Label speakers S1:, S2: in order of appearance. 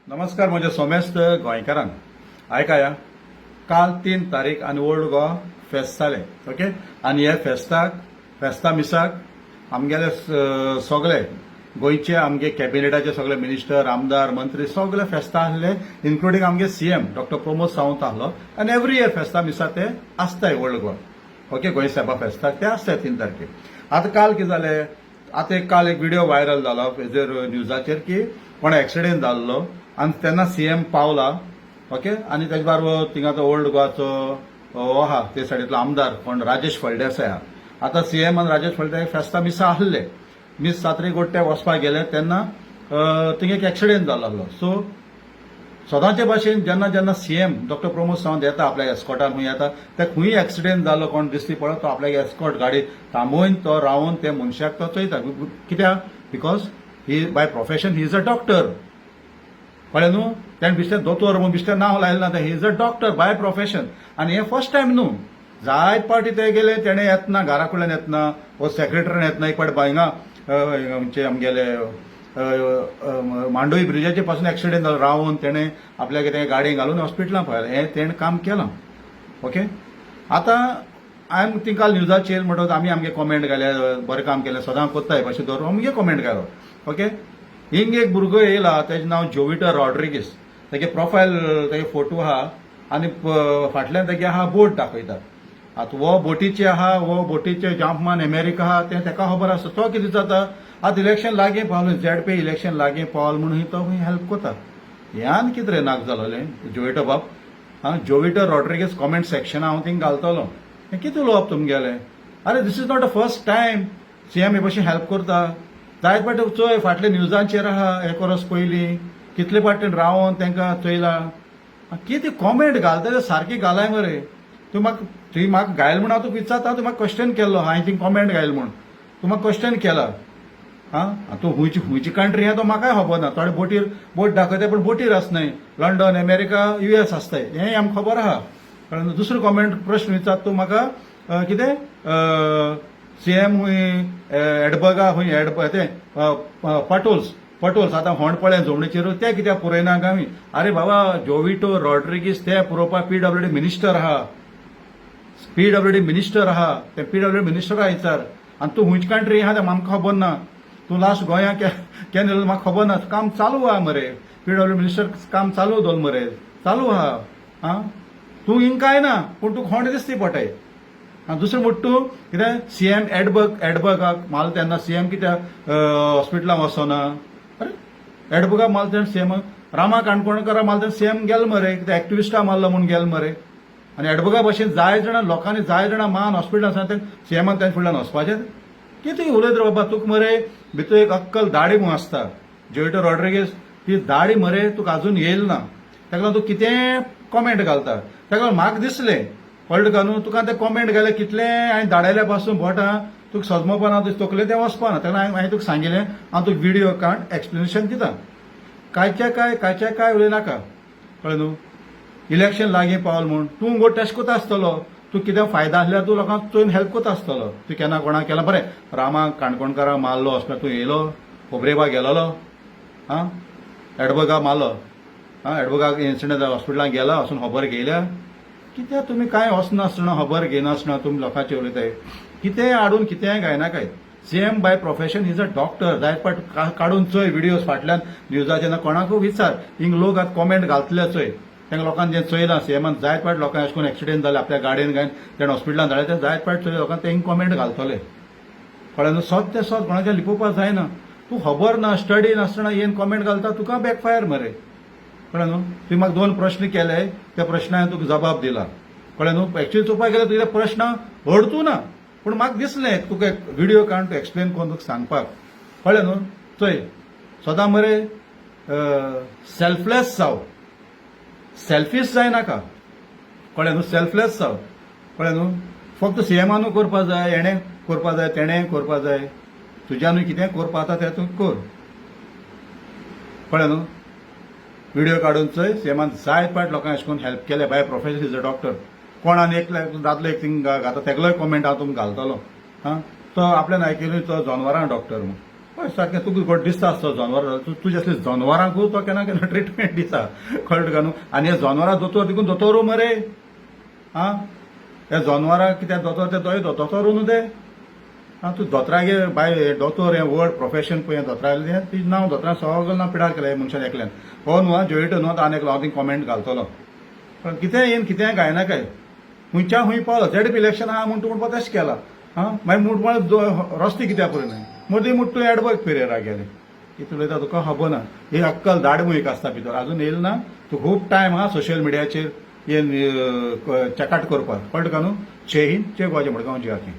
S1: नमस्कार म्हजे सोमेस्त गोंयकारांक आयकाया काल 3 तारीख आनी ओल्ड गोवा फेस्त जालें ओके आनी हे फेस्ता मिसाक आमगेले सगळे गोंयचे आमगे कॅबिनेटाचे सगळे मिनिस्टर आमदार मंत्री सगळे फेस्ता आसले इन्क्लुडींग आमगे सीएम डॉक्टर प्रमोद सावंत आसलो आनी एवरी इयर फेस्ता मिसा ते आसताय ओल्ड गोवा ओके गोंय सायबा फेस्ताक ते आसताय 3 तारखेक आतां काल कितें जालें आतां काल एक व्हिडिओ व्हायरल जालो हेजेर न्यूजाचेर की कोणा एक्सिडेंट जाल्लो आनी तेन्ना सीएम पावला ओके आनी तेजे बरोबर थिंगा तो ओल्ड गोवाचो हो आहा ते सायडींतलो आमदार कोण राजेश फळदेसाय आहा आतां सीएम आनी राजेश फळदेसाय फेस्ता मिसा आसले मिस सात्री गोट्टे वचपाक गेले तेन्ना थिंगा एक एक्सिडेंट जालो आसलो सो सदांचे भाशेन जेन्ना जेन्ना सीएम डॉक्टर प्रमोद सावंत येता आपल्या एस्कॉटान खंय येता ते खंय एक्सिडेंट जालो कोण दिसती पळय तो आपल्याक एस्कॉट गाडी थांबोवन तो रावन ते मनशाक तो चयता कित्याक because he by profession he is a doctor कळ्ळें न्हू तेणें बिश्टें दोतोर म्हूण बिश्टें नांव लायलें ना he is a doctor by profession आनी हे फर्स्ट टायम न्हू जायत पावटी ते गेले तेणें येतना घरा कडल्यान येतना वो सेक्रेटरीन येतना एक पावटी हिंगा म्हणजे आमगेले मांडोळी ब्रिजाचे पासून एक्सिडेंट जालो रावन तेणें आपल्या कितें गाडये घालून हॉस्पिटलांत पळयलें हें तेणें काम केलां ओके आतां हांवें तिंका न्यूजाचेर म्हणटत आमी आमगे कॉमेंट घाले बरें काम केलें सदां कोत्ताय अशें धरून आमगे कॉमेंट घालो ओके हिंग एक भुरगो येयला तेजें नांव जोविटर रॉड्रिगीस तेगे प्रोफायल तेगे फोटो आहा आनी फाटल्यान तेगे आहा बोट दाखयता आतां हो बोटीचे आहा हो बोटीचे जांपमान अमेरिका आहा तें तेका खबर आसा तो कितें जाता आतां इलेक्शन लागीं पावलें झेड इलेक्शन लागीं पावल म्हणून तो हेल्प कोता ह्यान कितें रे नाक जालोलें जोविटर बाब जोविटर रॉड्रिगीस कॉमेंट सेक्शना हांव थिंग घालतलो हें कितें उलोवप तुमगेलें अरे this is not a first time CM हे भशेन हेल्प करता जायत पाटी चोय फाटल्या न्यूजांचेर आहा हे परस पयलीं कितले पाटीन रावन तांकां चयलां कितें कॉमेंट घालता ते सारकी घालाय मरे तूं म्हाका घायल म्हूण हांव तुका विचारता तूं म्हाका क्वेश्चन केल्लो हांवें थिंग कॉमेंट घायल म्हूण तूं म्हाका क्वेश्चन केला तूं खंयची कंट्री आहा तो म्हाकाय खबर ना थोडे बोटीर बोट दाखयताय पूण बोटीर आसनाय लंडन अमेरिका US आसताय हें आमकां खबर आहा कारण दुसरो कॉमेंट प्रश्न विचार तूं म्हाका कितें सीएम हुंय एडबर्गा हुंय ते पटोल्स आतां होंडपळ्या जमणीचेर ते कित्याक पुरयना गावी अरे बाबा जोविटो रॉड्रिगीस ते पुरोवपाक PWD मिनिस्टर आहा ते PWD मिनिस्टरा विचार आनी तूं खंयची कंट्री आहा तें आमकां खबर ना तूं लास्ट गोंया केन्ना येयलो म्हाका खबर ना काम चालू आहा मरे PWD मिनिस्टर काम चालू दवर मरे चालू आहा तूं हिंग काय ना पूण तुका होंड दिसती पडटाय दुसरें म्हणटा तूं कितें सीएम एडबर्गाक माल तेन्ना सीएम कित्याक हॉस्पिटलांत वचना अरे एडबर्गाक माल तेन्ना सीएम रामा काणकोणकारा माल तेन्ना सीएम गेलो मरे कितें एक्टिविस्टा मारलो म्हूण गेलो मरे आनी एडबर्गा भशेन जाय जाणां लोकांनी जाय जाणां मान हॉस्पिटलांत आसा सीएमान तेन्ना फुडल्यान वचपाचें कितें उलयत रे बाबा तुका मरे भितर एक अक्कल दाडी म्हूण आसता जोविटर रॉड्रिगीस ती दाडी मरे तुका अजून येयल ना ताका लागून तूं कितें कॉमेंट घालता ताका लागून म्हाका दिसलें कळ्ळें का न्हू तुका तें कॉमेंट घालें कितलें हांवें धाडयल्या पासून बोटां तुका सजमोपना तुजें तकलें तें वचपाना तेन्ना हांवें तुका सांगिल्लें हांव तुका व्हिडिओ काड एक्सप्लेनेशन दिता कांयच्या काय उलयनाका कळ्ळें न्हू इलेक्शन लागीं पावल म्हूण तूं गोट टेस्ट कोता आसतलो तूं कितें फायदा आसल्यार तूं लोकांक चोयन हेल्प कोता आसतलो तूं केन्ना कोणाक केलां बरें रामा काणकोणकाराक मारलो वचपाक तूं येयलो खोबरेबा गेलोलो एडबर्गा मारलो एडबर्गाक इन्सिडंट हॉस्पिटलांत गेला वचून खबर घेयल्या कित्याक तुमी कांय वचनासतना खबर घेयनासतना तुमी लोकांचे उलयताय कितेंय हाडून कितेंय गायनाकाय CM by profession is a doctor जायत पाट काडून चोय व्हिडियोज फाटल्यान न्यूजाचेर कोणाकूय विचार हिंग लोक आतां कॉमेंट घालतले चोय तांकां लोकांनी जें चयलां सीएमान जायत पाट लोकांक अशें करून एक्सिडेंट जाले आपल्या गाडयेन घालन तेणें हॉस्पिटलांत धाडलें तें जायत पाट चोय लोकांक ते हिंग कॉमेंट घालतले कळ्ळें न्हू सोद तें सोद कोणाचें लिपोवपाक जायना तूं खबर ना स्टडी नासतना येवन कॉमेंट घालता तुका बॅकफायर मरे कळ्ळें न्हू तुवें म्हाका 2 प्रश्न केले त्या प्रश्नाक हांवें तुका जबाब दिला कळ्ळें न्हू एक्च्युअली चोवपाक गेल्यार तुजे प्रश्न अडतू ना पूण म्हाका दिसलें तुका एक व्हिडिओ काडून तूं एक्सप्लेन करून तुका सांगपाक कळ्ळें न्हू चोय सदां मरे सेल्फलेस जाव सेल्फीश जायनाका कळ्ळें न्हू सेल्फलेस जाव कळ्ळें न्हू फक्त सीएमानूय करपा जाय हेणें करपा जाय तेणें करपा जाय तुज्यानूय कितें करपा जाता तें तूं कर कळ्ळें न्हू व्हिडिओ काडून चोय सीएमान जायत पाट लोकांक अशें करून हेल्प केलें by profession is a doctor कोणान एक दादलो एक थिंग घाता तेगलोय कॉमेंट हांव तुमकां घालतलो तो आपल्यान आयकिल्लो तो जनवरां डॉक्टर म्हूण हय सारकें तुका गोड दिसता आसतो जनवर तुजे असले जनवरांकूय तो केन्ना केन्ना ट्रिटमेंट दिता कळ्ळें तुका न्हू आनी हे जनवरां दोतोर देखून दोतोरू मरे आं हे जनवरांक कित्याक दोतोर ते दोतोरू न्हू ते आं तूं दोतोरागे बाय दोतोर हें वर्ड प्रोफेशन पळय दोतोरालें तिजें नांव दोतोरां सगळें नांव पिडार केलें हे मनशान एकल्यान हो न्हू जोयटो न्हू आनी एक हांव थिंग कॉमेंट घालतलो पण कितें येन कितें गायना काय खुंयच्या खूंय पावलो झेडपी इलेक्शन आहा म्हूण तूं म्हूण प्रोटेस्ट केला आं मागीर म्हूण रस्ते कित्याक करिनाय मदीं म्हूण तूं एडवर्क पेरेरा गेलें कितें उलयता तुका खबर ना ही अक्कल दाडमुयक आसता भितर अजून येयल ना तूं खूब टायम हा सोशल मिडियाचेर चेकाट करपाक कळटा न्हू जय हिंद जय गोवा जय मडगांव जय आखी